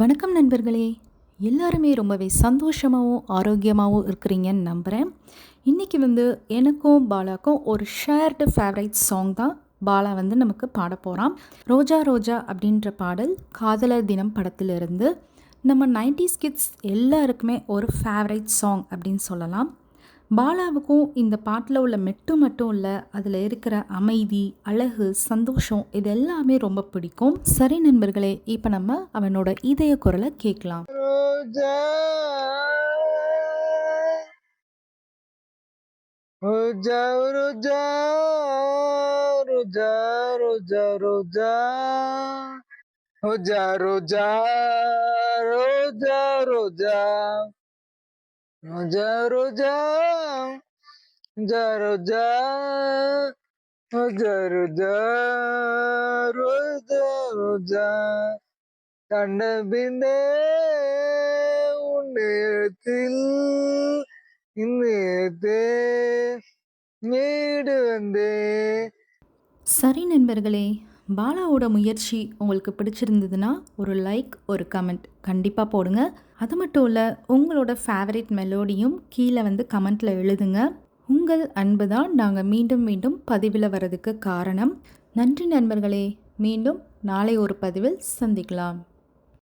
வணக்கம் நண்பர்களே. எல்லாருமே ரொம்பவே சந்தோஷமாகவும் ஆரோக்கியமாகவும் இருக்கிறீங்கன்னு நம்புகிறேன். இன்றைக்கி எனக்கும் பாலாக்கும் ஒரு ஷேர்டு ஃபேவரைட் சாங் தான் பாலா நமக்கு பாட போகிறான். ரோஜா ரோஜா அப்படின்ற பாடல் காதலர் தினம் படத்திலிருந்து நம்ம 90s கிட்ஸ் எல்லாருக்குமே ஒரு ஃபேவரைட் சாங் அப்படின்னு சொல்லலாம். பாலாவுக்கும் இந்த பாட்டில் உள்ள மெட்டு மட்டும் இல்லை, அதில் இருக்கிற அமைதி, அழகு, சந்தோஷம் இது எல்லாமே ரொம்ப பிடிக்கும். சரி நண்பர்களே, இப்போ நம்ம அவனோட இதய குரலை கேட்கலாம். ரோஜா ரோஜா ரோஜா ரோஜா ரோஜா ரோஜா ரோஜா ரோஜா ரோஜா ரோஜா ரோஜா ரோஜா ரோஜா ரோஜா ரோஜா ரோஜா ரோஜா ரோஜா கண்ட பின்னே உன்னிடத்தில் இன்னிடத்தே வீடு வந்தே. சரி நண்பர்களே, பாலாவோட முயற்சி உங்களுக்கு பிடிச்சிருந்ததுன்னா ஒரு லைக், ஒரு கமெண்ட் கண்டிப்பாக போடுங்க. அது மட்டும் இல்லை, உங்களோட ஃபேவரட் மெலோடியும் கீழே கமெண்ட்டில் எழுதுங்க. உங்கள் அன்பு தான் நாங்கள் மீண்டும் மீண்டும் பதிவில் வர்றதுக்கு காரணம். நன்றி நண்பர்களே. மீண்டும் நாளை ஒரு பதிவில் சந்திக்கலாம்.